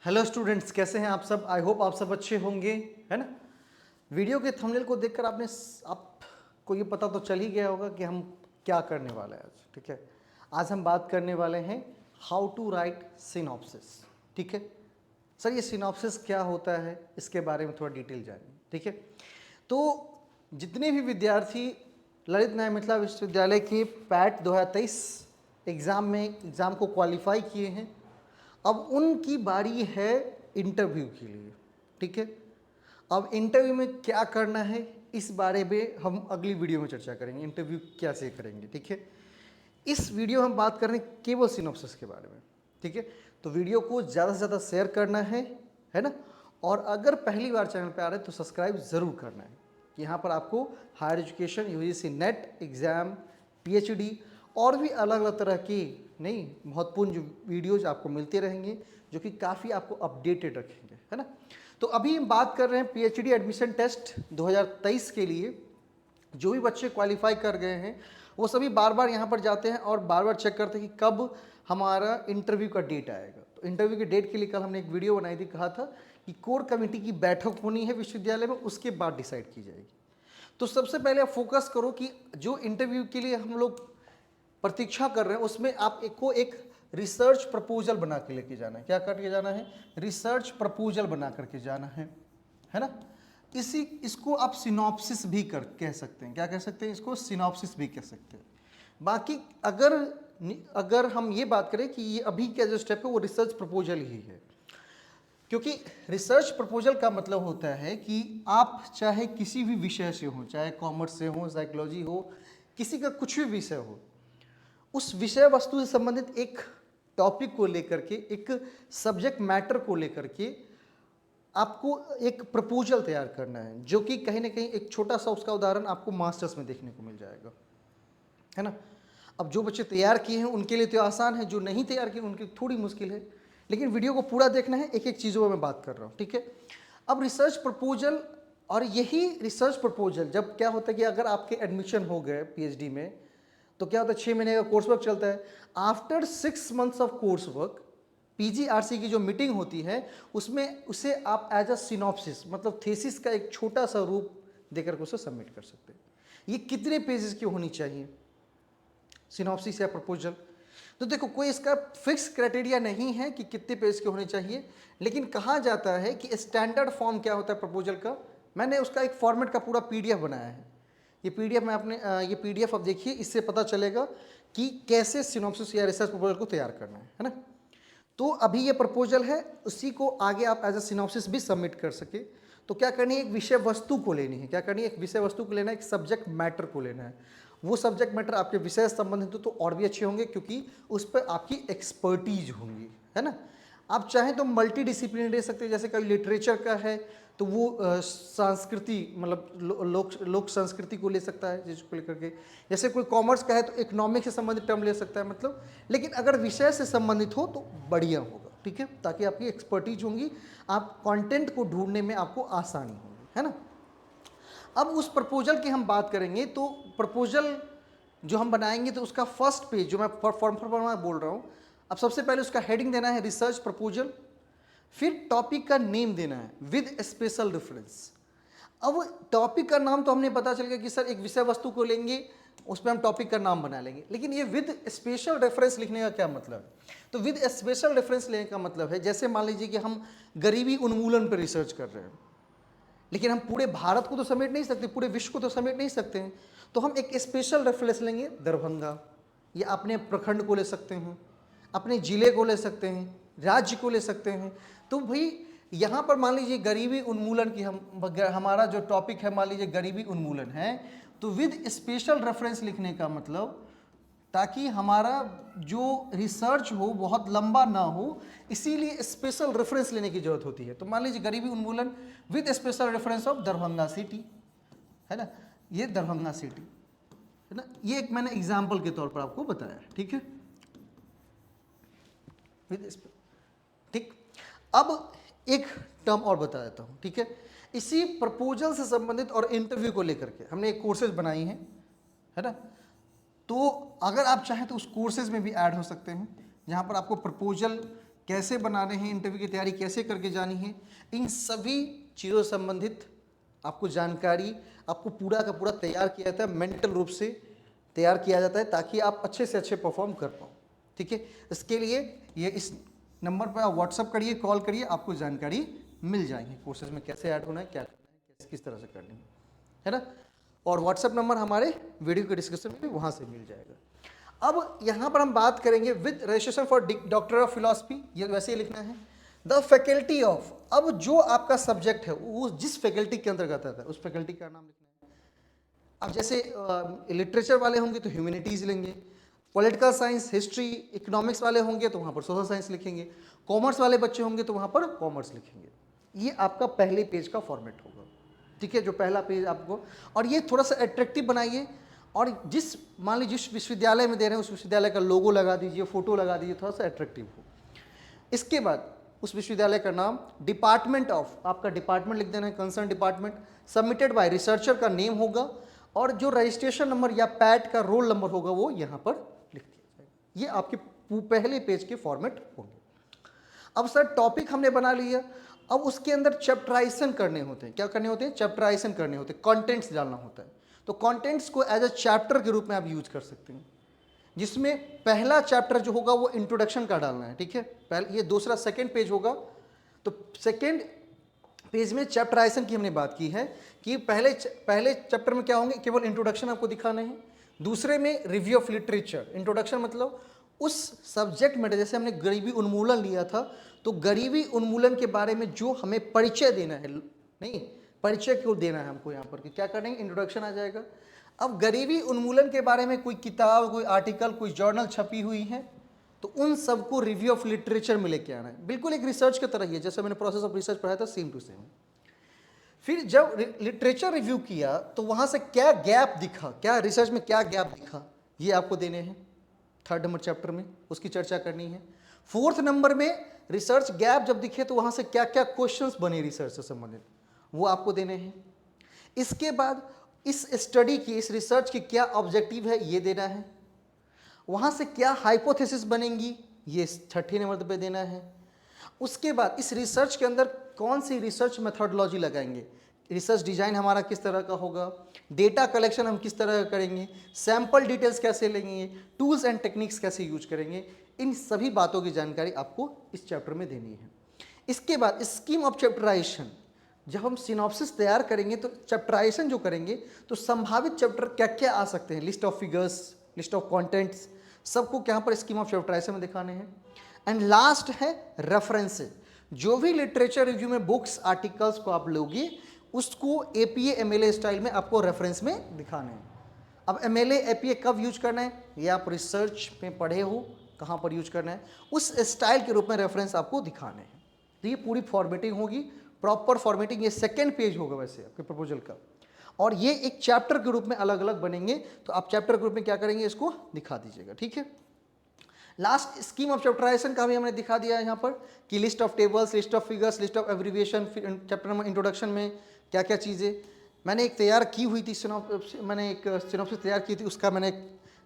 Hello students, कैसे हैं आप सब। आई होप आप सब अच्छे होंगे, है ना। वीडियो के थंबनेल को देखकर आपको ये पता तो चल ही गया होगा कि हम क्या करने वाले हैं आज। ठीक है, आज हम बात करने वाले हैं हाउ टू राइट सिनॉप्सिस। ठीक है सर, ये सिनॉप्सिस क्या होता है इसके बारे में थोड़ा डिटेल जानिए। ठीक है, तो जितने भी विद्यार्थी ललित न्याय मिथिला विश्वविद्यालय के पैट 2023 एग्ज़ाम को क्वालिफाई किए हैं, अब उनकी बारी है इंटरव्यू के लिए। ठीक है, अब इंटरव्यू में क्या करना है इस बारे में हम अगली वीडियो में चर्चा करेंगे, इंटरव्यू कैसे करेंगे। ठीक है, इस वीडियो में हम बात कर रहे हैं केवल सिनॉप्सिस के बारे में। ठीक है, तो वीडियो को ज़्यादा से ज़्यादा शेयर करना है ना। और अगर पहली बार चैनल पे आ रहे हैं तो सब्सक्राइब ज़रूर करना है कि यहाँ पर आपको higher education, UGC NET exam, PhD और भी अलग अलग तरह की नहीं महत्वपूर्ण जो वीडियोज आपको मिलते रहेंगे जो कि काफ़ी आपको अपडेटेड रखेंगे, है ना। तो अभी हम बात कर रहे हैं पीएचडी एडमिशन टेस्ट 2023 के लिए। जो भी बच्चे क्वालिफाई कर गए हैं वो सभी बार बार यहाँ पर जाते हैं और बार बार चेक करते हैं कि कब हमारा इंटरव्यू का डेट आएगा। तो इंटरव्यू के डेट के लिए कल हमने एक वीडियो बनाई थी, कहा था कि कोर कमेटी की बैठक होनी है विश्वविद्यालय में, उसके बाद डिसाइड की जाएगी। तो सबसे पहले आप फोकस करो कि जो इंटरव्यू के लिए हम लोग प्रतीक्षा कर रहे हैं उसमें आप एक रिसर्च प्रपोजल बना के लेके जाना है। क्या करके जाना है? रिसर्च प्रपोजल बना करके जाना है ना। इसको आप सिनॉप्सिस भी कह सकते हैं। क्या कह सकते हैं? इसको सिनॉप्सिस भी कह सकते हैं। बाकी अगर हम ये बात करें कि ये अभी का जो स्टेप है वो रिसर्च प्रपोजल ही है, क्योंकि रिसर्च प्रपोजल का मतलब होता है कि आप चाहे किसी भी विषय से हो, चाहे कॉमर्स से हो, साइकोलॉजी हो, किसी का कुछ भी विषय हो, उस विषय वस्तु से संबंधित एक टॉपिक को लेकर के, एक सब्जेक्ट मैटर को लेकर के आपको एक प्रपोजल तैयार करना है, जो कि कहीं ना कहीं एक छोटा सा उसका उदाहरण आपको मास्टर्स में देखने को मिल जाएगा, है ना। अब जो बच्चे तैयार किए हैं उनके लिए तो आसान है, जो नहीं तैयार किए उनके लिए थोड़ी मुश्किल है, लेकिन वीडियो को पूरा देखना है, एक एक चीज़ों में मैं बात कर रहा हूँ। ठीक है, अब रिसर्च प्रपोजल, और यही रिसर्च प्रपोजल जब क्या होता है कि अगर आपके एडमिशन हो गए पीएचडी में तो क्या होता है 6 महीने का कोर्स वर्क चलता है। After 6 months of course work PGRC की जो मीटिंग होती है उसमें उसे आप एज अ सिनॉप्सिस मतलब थीसिस का एक छोटा सा रूप देकर के उसे सबमिट कर सकते हैं। ये कितने पेजेस की होनी चाहिए सिनॉप्सिस या प्रपोजल? तो देखो, कोई इसका फिक्स क्राइटेरिया नहीं है कि कितने पेज के होने चाहिए, लेकिन कहा जाता है कि स्टैंडर्ड फॉर्म क्या होता है प्रपोजल का। मैंने उसका एक फॉर्मेट का पूरा पीडीएफ बनाया है। ये पीडीएफ मैं अपने ये पीडीएफ अब देखिए, इससे पता चलेगा कि कैसे सिनॉप्सिस या रिसर्च प्रपोजल को तैयार करना है ना। तो अभी ये प्रपोजल है, उसी को आगे आप एज अ सिनॉप्सिस भी सबमिट कर सके। तो क्या करनी है? एक विषय वस्तु को लेनी है। क्या करनी है? एक विषय वस्तु को लेना है, एक सब्जेक्ट मैटर को लेना है। वो सब्जेक्ट मैटर आपके विषय से संबंधित हो तो और भी अच्छे होंगे, क्योंकि उस पर आपकी एक्सपर्टीज होंगी, है ना। आप चाहें तो मल्टी डिसिप्लिन ले सकते हैं, जैसे कभी लिटरेचर का है तो वो संस्कृति मतलब लोक संस्कृति को ले सकता है जिसको लेकर के, जैसे कोई कॉमर्स का है तो इकोनॉमिक से संबंधित टर्म ले सकता है मतलब, लेकिन अगर विषय से संबंधित हो तो बढ़िया होगा। ठीक है, ताकि आपकी एक्सपर्टीज होंगी, आप कंटेंट को ढूंढने में आपको आसानी होगी, है ना। अब उस प्रपोजल की हम बात करेंगे, तो प्रपोजल जो हम बनाएंगे तो उसका फर्स्ट पेज जो मैं फॉर्म बोल रहा हूँ, अब सबसे पहले उसका हेडिंग देना है रिसर्च प्रपोजल, फिर टॉपिक का नेम देना है विद स्पेशल रेफरेंस। अब टॉपिक का नाम तो हमने पता चल गया कि सर एक विषय वस्तु को लेंगे, उस पर हम टॉपिक का नाम बना लेंगे, लेकिन ये विद स्पेशल रेफरेंस लिखने का क्या मतलब है? तो विद स्पेशल रेफरेंस लेने का मतलब है, जैसे मान लीजिए कि हम गरीबी उन्मूलन पर रिसर्च कर रहे हैं, लेकिन हम पूरे भारत को तो समेट नहीं सकते, पूरे विश्व को तो समेट नहीं सकते हैं, तो हम एक स्पेशल रेफरेंस लेंगे दरभंगा, या अपने प्रखंड को ले सकते हैं, अपने जिले को ले सकते हैं, राज्य को ले सकते हैं। तो भाई यहाँ पर मान लीजिए गरीबी उन्मूलन की हमारा जो टॉपिक है, मान लीजिए गरीबी उन्मूलन है, तो विद स्पेशल रेफरेंस लिखने का मतलब ताकि हमारा जो रिसर्च हो बहुत लंबा ना हो, इसीलिए स्पेशल रेफरेंस लेने की जरूरत होती है। तो मान लीजिए गरीबी उन्मूलन with special reference of Darbhanga city, है ना, ये दरभंगा सिटी, है ना। ये एक मैंने एग्जाम्पल के तौर पर आपको बताया, ठीक है। ठीक, अब एक टर्म और बता देता हूँ, ठीक है। इसी प्रपोजल से संबंधित और इंटरव्यू को लेकर के हमने एक कोर्सेज बनाई हैं, है ना। तो अगर आप चाहें तो उस कोर्सेज में भी ऐड हो सकते हैं, जहाँ पर आपको प्रपोजल कैसे बनाने हैं, इंटरव्यू की तैयारी कैसे करके जानी है, इन सभी चीज़ों से संबंधित आपको जानकारी, आपको पूरा का पूरा तैयार किया जाता है, मेंटल रूप से तैयार किया जाता है ताकि आप अच्छे से अच्छे परफॉर्म कर पाओ। ठीक है, इसके लिए ये इस नंबर पर आप व्हाट्सअप करिए, कॉल करिए, आपको जानकारी मिल जाएगी कोर्सेज में कैसे ऐड होना है, क्या करना है, किस तरह से करनी है ना। और व्हाट्सअप नंबर हमारे वीडियो के डिस्क्रिप्शन में भी वहाँ से मिल जाएगा। अब यहाँ पर हम बात करेंगे with registration for doctor of philosophy, ये वैसे ही लिखना है, द फैकल्टी ऑफ। अब जो आपका सब्जेक्ट है वो जिस फैकल्टी के अंतर्गत आता है उस फैकल्टी का नाम लिखना है। अब जैसे लिटरेचर वाले होंगे तो ह्यूमैनिटीज़ लेंगे, पॉलिटिकल साइंस, हिस्ट्री, इकोनॉमिक्स वाले होंगे तो वहाँ पर सोशल साइंस लिखेंगे, कॉमर्स वाले बच्चे होंगे तो वहाँ पर कॉमर्स लिखेंगे। ये आपका पहले पेज का फॉर्मेट होगा। ठीक है, जो पहला पेज आपको, और ये थोड़ा सा एट्रैक्टिव बनाइए, और जिस मान लीजिए जिस विश्वविद्यालय में दे रहे हैं उस विश्वविद्यालय का लोगो लगा दीजिए, फोटो लगा दीजिए, थोड़ा सा एट्रैक्टिव हो। इसके बाद उस विश्वविद्यालय का नाम, डिपार्टमेंट ऑफ, आपका डिपार्टमेंट लिख देना है, concern department, submitted by researcher का नेम होगा, और जो रजिस्ट्रेशन नंबर या पैट का रोल नंबर होगा वो यहाँ पर लिख दिया जाएगा। ये आपके पहले पेज के फॉर्मेट होंगे। अब सर टॉपिक हमने बना लिया, अब उसके अंदर चैप्टराइजेशन करने होते हैं। क्या करने होते हैं? चैप्टराइजेशन करने होते हैं, कंटेंट्स डालना होता है। तो कंटेंट्स को एज अ चैप्टर के रूप में आप यूज कर सकते हैं, जिसमें पहला चैप्टर जो होगा वो इंट्रोडक्शन का डालना है। ठीक है, पहले ये दूसरा सेकंड पेज होगा, तो सेकंड पेज में चैप्टराइजेशन की हमने बात की है कि पहले चैप्टर में क्या होंगे, केवल इंट्रोडक्शन आपको दिखाने हैं। दूसरे में रिव्यू ऑफ लिटरेचर, इंट्रोडक्शन मतलब उस सब्जेक्ट में, जैसे हमने गरीबी उन्मूलन लिया था, तो गरीबी उन्मूलन के बारे में जो हमें परिचय देना है, नहीं परिचय क्यों देना है हमको यहाँ पर, कि क्या करेंगे, इंट्रोडक्शन आ जाएगा। अब गरीबी उन्मूलन के बारे में कोई किताब, कोई आर्टिकल, कोई जर्नल छपी हुई है, तो उन सबको रिव्यू ऑफ लिटरेचर में लेके आना है। बिल्कुल एक रिसर्च की तरह ही है, जैसे मैंने प्रोसेस ऑफ रिसर्च पढ़ाया था, सेम टू सेम। फिर जब लिटरेचर रिव्यू किया तो वहाँ से क्या गैप दिखा, क्या रिसर्च में क्या गैप दिखा, ये आपको देने हैं। थर्ड नंबर चैप्टर में उसकी चर्चा करनी है। फोर्थ नंबर में रिसर्च गैप जब दिखे तो वहाँ से क्या क्या क्वेश्चंस बने रिसर्च से संबंधित, वो आपको देने हैं। इसके बाद इस स्टडी की, इस रिसर्च की क्या ऑब्जेक्टिव है, ये देना है। वहाँ से क्या हाइपोथेसिस बनेंगी, ये छठे नंबर पे देना है। उसके बाद इस रिसर्च के अंदर कौन सी रिसर्च मेथोडोलॉजी लगाएंगे, रिसर्च डिजाइन हमारा किस तरह का होगा, डेटा कलेक्शन हम किस तरह का करेंगे, सैंपल डिटेल्स कैसे लेंगे, टूल्स एंड टेक्निक्स कैसे यूज करेंगे, इन सभी बातों की जानकारी आपको इस चैप्टर में देनी है। इसके बाद स्कीम ऑफ चैप्टराइजेशन, जब हम सिनॉप्सिस तैयार करेंगे तो चैप्टराइजेशन जो करेंगे तो संभावित चैप्टर क्या क्या आ सकते हैं, list of figures, list of contents, सबको यहाँ पर स्कीम ऑफ चैप्टराइजेशन में दिखाने हैं। एंड लास्ट है रेफरेंसेस, जो भी लिटरेचर रिव्यू में बुक्स, आर्टिकल्स को आप लोगे उसको APA MLA स्टाइल में आपको रेफरेंस में दिखाने हैं। अब MLA APA कब यूज करना है, ये आप रिसर्च में पढ़े हो, कहाँ पर यूज करना है, उस स्टाइल के रूप में रेफरेंस आपको दिखाने हैं। तो ये पूरी फॉर्मेटिंग होगी, प्रॉपर फॉर्मेटिंग। ये सेकेंड पेज होगा वैसे आपके प्रपोजल का, और ये एक चैप्टर के रूप में अलग अलग बनेंगे, तो आप चैप्टर के रूप में क्या करेंगे, इसको दिखा दीजिएगा। ठीक है, लास्ट स्कीम ऑफ चैप्टराइजेशन का भी हमने दिखा दिया है यहाँ पर, कि list of tables, list of figures, list of abbreviation, chapter number introduction में क्या क्या चीज़ें मैंने एक तैयार की हुई थी, मैंने एक सिनॉप्सिस तैयार की थी, उसका मैंने एक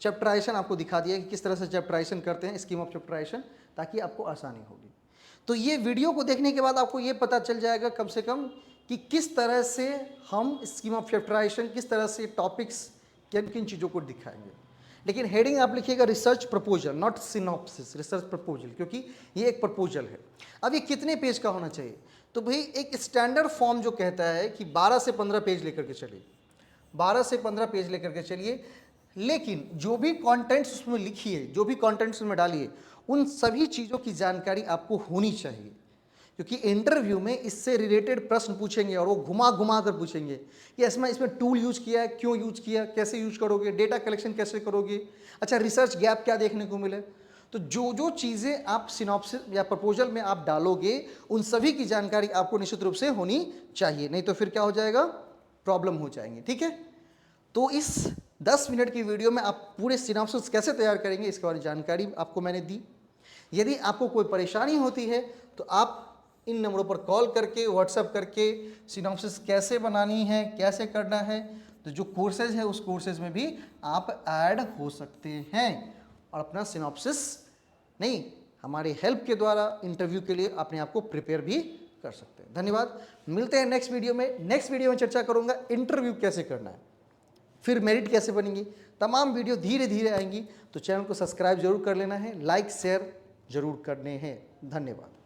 चैप्टराइजेशन आपको दिखा दिया कि किस तरह से चैप्टराइजेशन करते हैं, स्कीम ऑफ चैप्टराइजेशन, ताकि आपको आसानी होगी। तो ये वीडियो को देखने के बाद आपको ये पता चल जाएगा कम से कम कि किस तरह से हम स्कीम ऑफ चैप्टराइजेशन, किस तरह से टॉपिक्स, किन किन चीज़ों को दिखाएंगे। लेकिन हेडिंग आप लिखिएगा research proposal, not synopsis, research proposal, क्योंकि ये एक प्रपोजल है। अब ये कितने पेज का होना चाहिए, तो भाई एक स्टैंडर्ड फॉर्म जो कहता है कि 12 से 15 पेज लेकर के चलिए, 12 से 15 पेज लेकर के चलिए। लेकिन जो भी कंटेंट्स उसमें लिखिए, जो भी कंटेंट्स उसमें डालिए, उन सभी चीज़ों की जानकारी आपको होनी चाहिए, क्योंकि इंटरव्यू में इससे रिलेटेड प्रश्न पूछेंगे और वो घुमा घुमा कर पूछेंगे कि इसमें टूल यूज किया है, क्यों यूज किया, कैसे यूज करोगे, डेटा कलेक्शन कैसे करोगे, अच्छा रिसर्च गैप क्या देखने को मिले। तो जो जो चीज़ें आप सिनॉप्सिस या प्रपोजल में आप डालोगे, उन सभी की जानकारी आपको निश्चित रूप से होनी चाहिए, नहीं तो फिर क्या हो जाएगा, प्रॉब्लम हो जाएंगे। ठीक है, तो इस 10 मिनट की वीडियो में आप पूरे सिनॉप्सिस कैसे तैयार करेंगे इसके बारे में जानकारी आपको मैंने दी। यदि आपको कोई परेशानी होती है तो आप इन नंबरों पर कॉल करके, व्हाट्सएप करके सिनॉप्सिस कैसे बनानी है, कैसे करना है, तो जो कोर्सेज है उस कोर्सेज में भी आप ऐड हो सकते हैं और अपना सिनॉप्सिस नहीं, हमारी हेल्प के द्वारा इंटरव्यू के लिए अपने आप को प्रिपेयर भी कर सकते हैं। धन्यवाद। मिलते हैं नेक्स्ट वीडियो में। नेक्स्ट वीडियो में चर्चा करूंगा इंटरव्यू कैसे करना है, फिर मेरिट कैसे बनेंगी। तमाम वीडियो धीरे धीरे आएंगी, तो चैनल को सब्सक्राइब जरूर कर लेना है, लाइक शेयर जरूर करने हैं। धन्यवाद।